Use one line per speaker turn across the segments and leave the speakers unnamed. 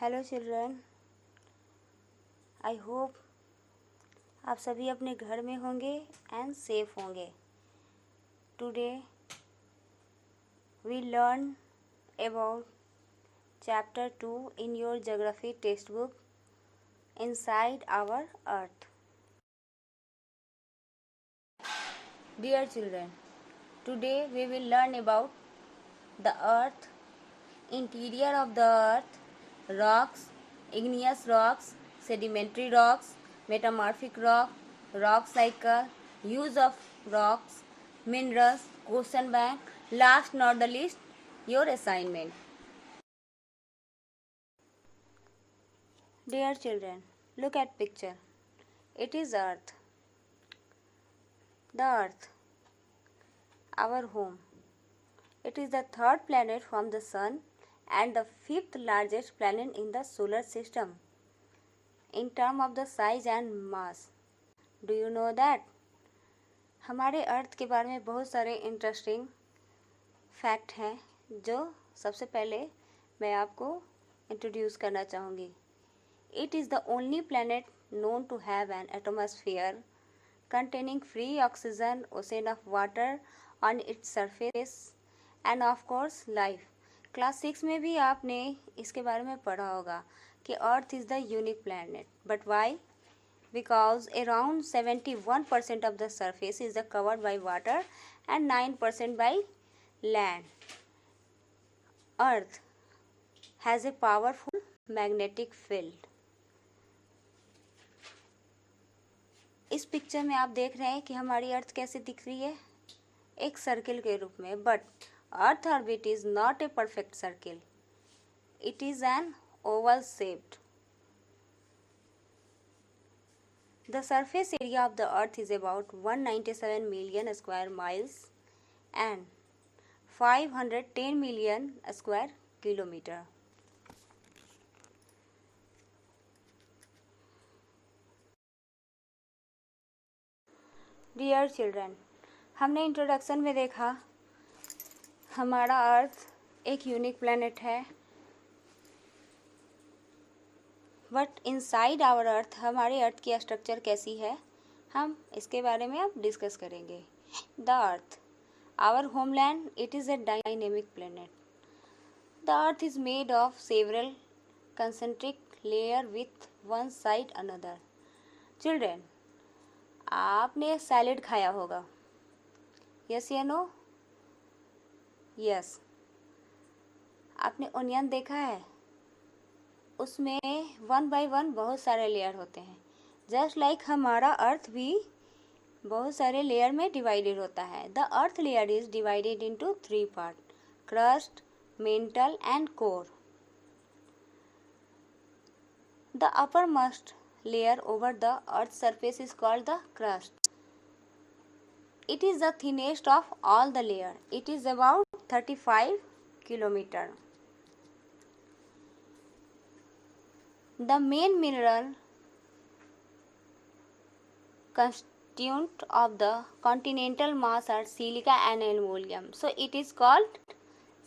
Hello children, I hope आप सभी अपने घर में होंगे एंड सेफ होंगे। Today we learn about chapter 2 in your geography textbook inside our earth. Dear children, today we will learn about the earth, interior of the earth, rocks, igneous rocks, sedimentary rocks, metamorphic rock cycle, use of rocks, minerals, question bank. Last not the least, your assignment. Dear children, look at picture. It is earth. The earth, our home. It is the third planet from the sun and the fifth largest planet in the solar system in terms of the size and mass. Do you know that? हमारे अर्थ के बारे में बहुत सारे interesting fact हैं जो सबसे पहले मैं आपको इंट्रोड्यूस करना चाहूँगी। It is the only planet known to have an atmosphere containing free oxygen, ocean of water on its surface and of course life. Class 6 में भी आपने इसके बारे में पढ़ा होगा कि earth is the unique planet. But why? Because around 71% of the surface is covered by water and 9% by land. Earth has a powerful magnetic field. इस पिक्चर में आप देख रहे हैं कि हमारी अर्थ कैसे दिख रही है, एक सर्किल के रूप में. But earth orbit is not a perfect circle, it is an Oval shaped. The surface area of the earth is about 197 million square miles and 510 million square kilometer. Dear children, हमने introduction में देखा हमारा अर्थ एक unique planet है. But inside our अर्थ, हमारे अर्थ की structure कैसी है, हम इसके बारे में अब डिस्कस करेंगे. The earth, our homeland, it is a dynamic planet. The earth is made of several concentric layer with one side another. Children, आपने सैलेड खाया होगा, यस या नो? यस. आपने ओनियन देखा है, उसमें 1 बाय 1 बहुत सारे लेयर होते हैं. जस्ट लाइक हमारा अर्थ भी बहुत सारे लेयर में डिवाइडेड होता है. The earth layer is divided into 3 part: crust, mental and core. The upper most layer over the earth surface is called the crust. It is the thinnest of all the layer. It is about 35 kilometre. The main mineral constituent of the continental mass are silica and aluminum. So it is called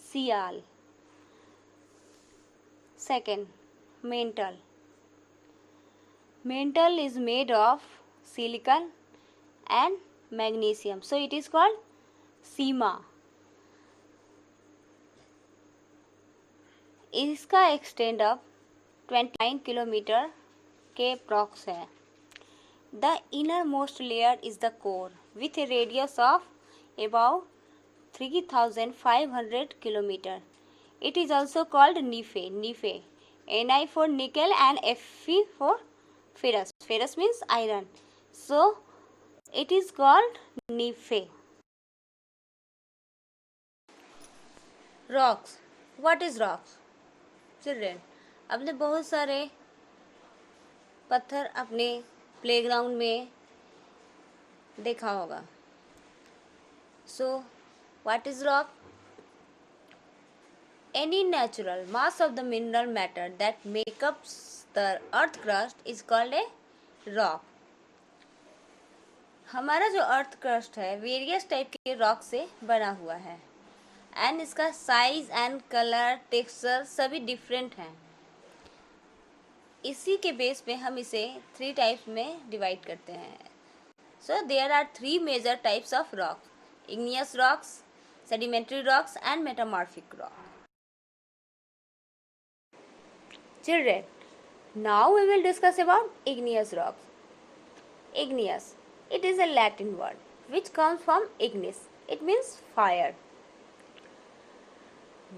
Sial. Second, mantle. Mantle is made of silicon and magnesium. So it is called Sima. इसका extend up 29 kilometre के approx है. The innermost layer is the core with a radius of about 3500 kilometre. It is also called NIFE. NIFE, Ni for nickel and Fe for ferrous. Ferrous means iron. So it is called Nephe. Rocks. What is rocks? Children, आपने बहुत सारे पत्थर अपने playground में देखा होगा. So what is rock? Any natural mass of the mineral matter that make up the earth crust is called a rock. हमारा जो अर्थ क्रस्ट है वेरियस टाइप के रॉक से बना हुआ है एंड इसका साइज एंड कलर टेक्सचर सभी डिफरेंट हैं. इसी के बेस पे हम इसे 3 टाइप्स में डिवाइड करते हैं. So there are 3 major types of rocks: igneous rocks, sedimentary rocks and metamorphic rock. Children, now we will discuss about igneous rocks. Igneous, it is a Latin word which comes from ignis. It means fire.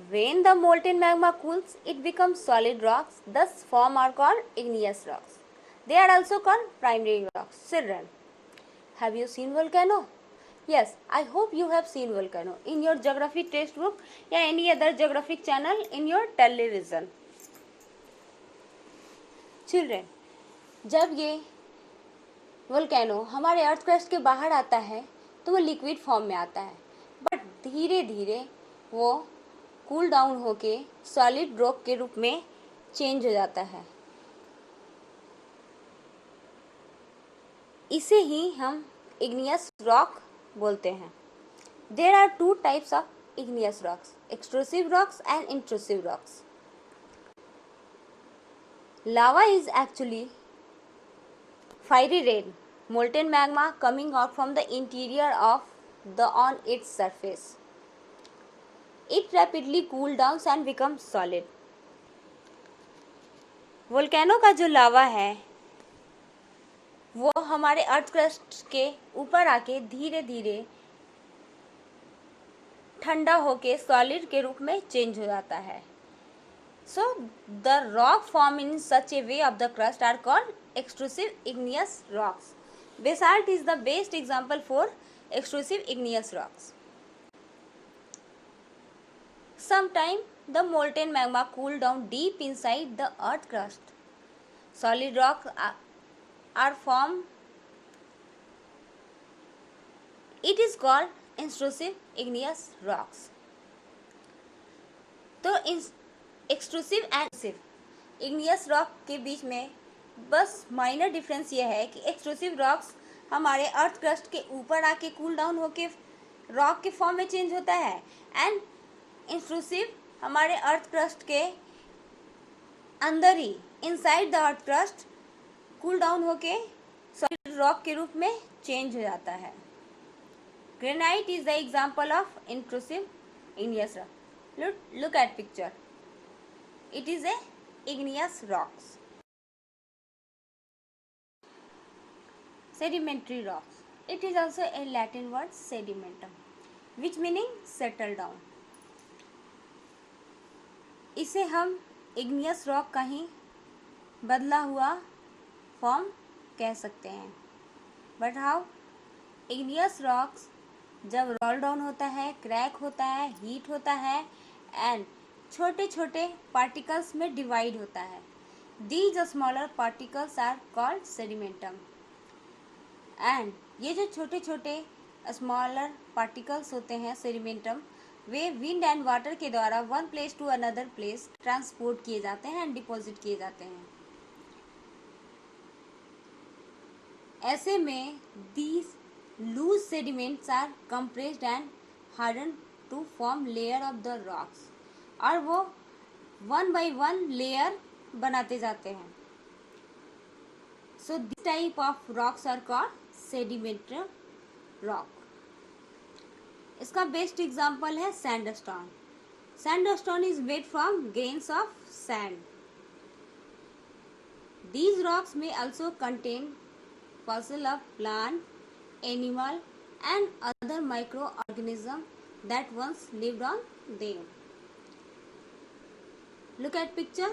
When the molten magma cools, it becomes solid rocks. Thus form are called igneous rocks. They are also called primary rocks. Children, have you seen volcano? Yes, I hope you have seen volcano in your geography textbook या any other geographic channel in your television. Children, जब ये volcano हमारे earth crust के बाहर आता है तो वो लिक्विड फॉर्म में आता है, बट धीरे धीरे वो कूल डाउन होके सॉलिड रॉक के रूप में चेंज हो जाता है. इसे ही हम igneous rock बोलते हैं. There are 2 types of igneous rocks: extrusive rocks and intrusive rocks. Lava is actually fiery red molten magma coming out from the interior of on its surface. It rapidly cools down and becomes solid. Volcano का जो लावा है वो हमारे earth crust के ऊपर आके धीरे धीरे ठंडा होके सॉलिड के रूप में चेंज हो जाता है. So the rock form in such a way of the crust are called extrusive igneous rocks. Basalt is the best example for extrusive igneous rocks. Sometime the molten magma cool down deep inside the earth crust. Solid rocks are formed. It is called intrusive igneous rocks. तो extrusive and igneous rock के बीच में बस minor difference ये है कि extrusive rocks हमारे earth crust के ऊपर आके कूल डाउन होके रॉक के फॉर्म में चेंज होता है, एंड इंट्रूसिव हमारे अर्थ क्रस्ट के अंदर ही inside the earth crust cool down होके सॉलिड रॉक के रूप में चेंज हो जाता है. Granite is the example of intrusive igneous rock. Look at picture. It is a igneous rocks. Sedimentary rocks. It is also a Latin word sedimentum, which meaning settle down. इसे हम igneous rock का ही बदला हुआ form कह सकते हैं. But how? igneous rocks जब roll down होता है, क्रैक होता है, हीट होता है एंड छोटे छोटे पार्टिकल्स में डिवाइड होता है. These smaller particles are called sediments. And ये जो छोटे छोटे स्मॉलर पार्टिकल्स होते हैं सेडिमेंटम, वे विंड एंड वाटर के द्वारा one place to another place transport किए जाते हैं एंड डिपॉजिट किए जाते हैं. ऐसे में these loose sediments are compressed and hardened to form layer of the rocks. और वो वन बाई वन लेयर बनाते जाते हैं. So this type of rocks are called sedimentary rock. इसका बेस्ट एग्जाम्पल है sandstone. Sandstone is made from grains of sand. These rocks may also contain fossil of plant, animal and other microorganisms that once lived on them. Look at picture.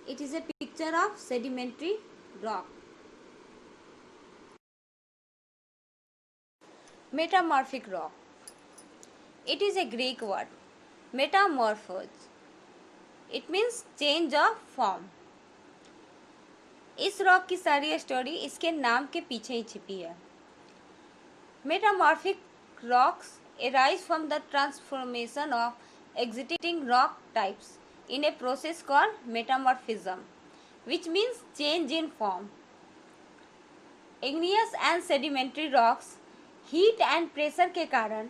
It is a picture of sedimentary rock. Metamorphic rock. It is a Greek word. Metamorphose. It means change of form. इस rock की सारी story इसके नाम के पीछे ही छिपी है. Metamorphic rocks arise from the transformation of existing rock types in a process called metamorphism, which means change in form. Igneous and sedimentary rocks heat and pressure के कारण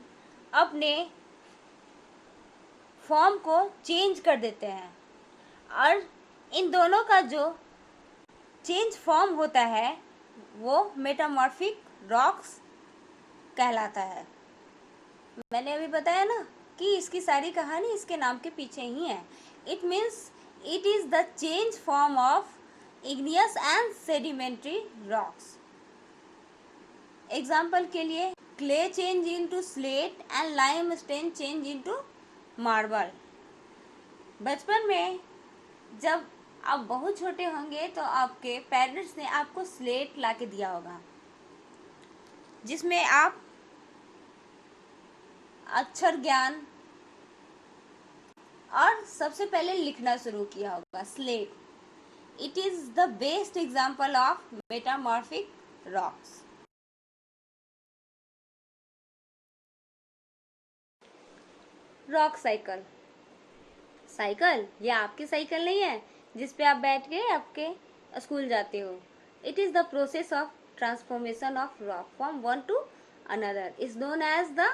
अपने फॉर्म को चेंज कर देते हैं, और इन दोनों का जो चेंज फॉर्म होता है वो मेटामॉर्फिक रॉक्स कहलाता है। मैंने अभी बताया ना कि इसकी सारी कहानी इसके नाम के पीछे ही है। It means it is the change form of igneous and sedimentary rocks. Example के लिए clay change into slate and limestone change into marble. बचपन में जब आप बहुत छोटे होंगे तो आपके पेरेंट्स ने आपको स्लेट ला के दिया होगा जिसमें आप अक्षर ज्ञान और सबसे पहले लिखना शुरू किया होगा slate. It is the best example of metamorphic rocks. Rock cycle. Cycle ये आपकी साइकिल नहीं है जिस पे आप बैठ के आपके स्कूल जाते हो। It is the process of transformation of rock from one to another is known as the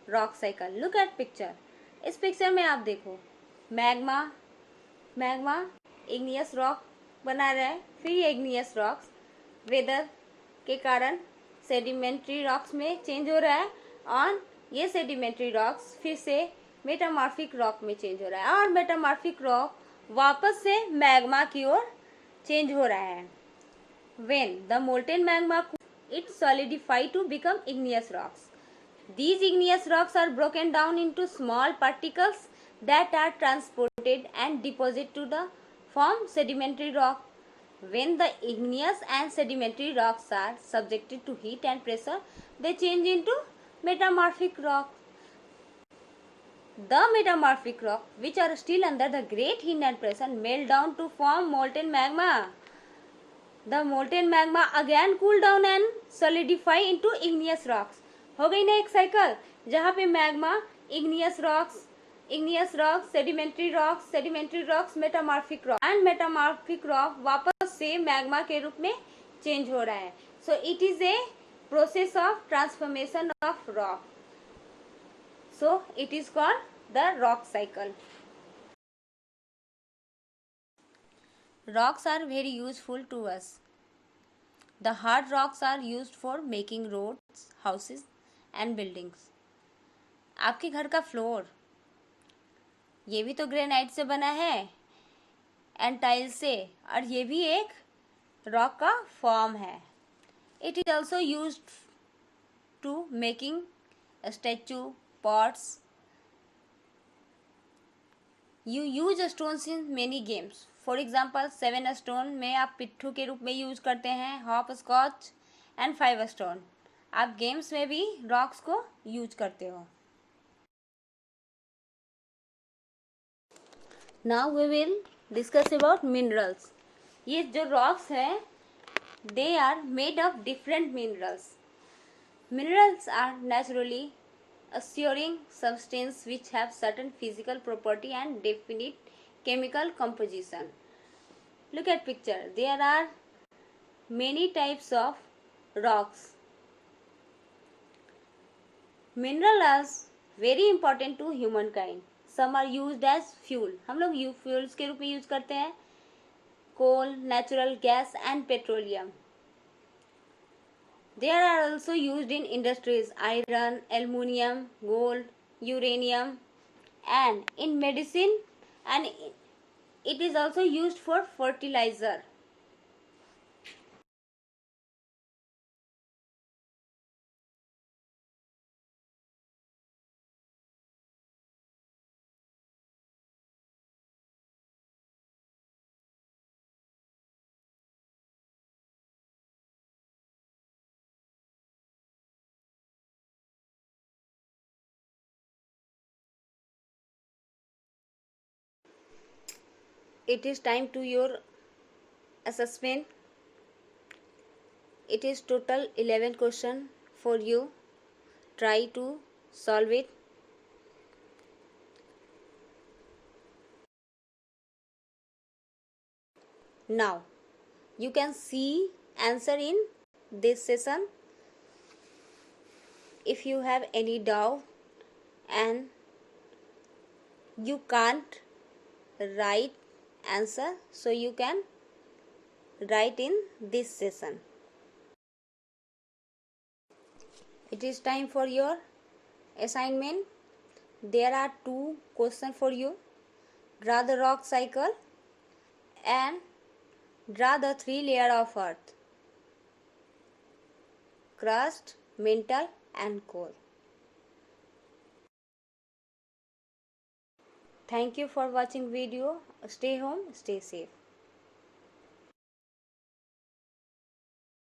rock cycle. Look at picture. इस पिक्चर में आप देखो मैग्मा इग्नियस रॉक बना रहा है, फिर ये इग्नियस रॉक्स वेदर के कारण सेडिमेंट्री रॉक्स में चेंज हो रहा है और ये सेडिमेंट्री रॉक्स फिर से मेटामॉर्फिक रॉक में चेंज हो रहा है और मेटामॉर्फिक रॉक वापस से मैग्मा की ओर चेंज हो रहा है। When the molten magma it solidify to become igneous rocks. These igneous rocks are broken down into small particles that are transported and deposited to the form sedimentary rock. When the igneous and sedimentary rocks are subjected to heat and pressure, they change into metamorphic rock. The metamorphic rock, which are still under the great heat and pressure, melt down to form molten magma. The molten magma again cool down and solidify into igneous rocks. हो गई ना एक cycle जहाँ पे magma igneous rocks, sedimentary rocks, metamorphic rock and metamorphic rock वापस से magma के रूप में चेंज हो रहा है. So it is a process of transformation of rock. So it is called the rock cycle. Rocks are very useful to us. The hard rocks are used for making roads, houses and buildings. आपके घर का floor ये भी तो granite से बना है and tile से, और ये भी एक रॉक का फॉर्म है. It is also use to making statue, pots. You use stones in many games. For example 7 stone में आप पिट्ठू के रूप में यूज करते हैं, हॉप स्कॉच एंड 5 स्टोन. आप गेम्स में भी रॉक्स को यूज करते हो. Now we will discuss about minerals. ये जो रॉक्स हैं they are made of different minerals. Minerals are naturally occurring substances which have certain physical property and definite chemical composition. Look at picture. There are many types of rocks. Mineral are very important to humankind. Some are used as fuel. हम लोग fuels के रूप में use करते हैं coal, natural gas and petroleum. They are also used in industries, iron, aluminum, gold, uranium, and in medicine, and it is also used for fertilizer. It is time to your assessment. It is total 11 question for you. Try to solve it. Now you can see answer in this session. If you have any doubt and you can't write answer, so you can write in this session. It is time for your assignment. There are 2 questions for you. Draw the rock cycle and draw the 3 layers of earth: crust, mantle and core. Thank you for watching video. Stay home, stay safe.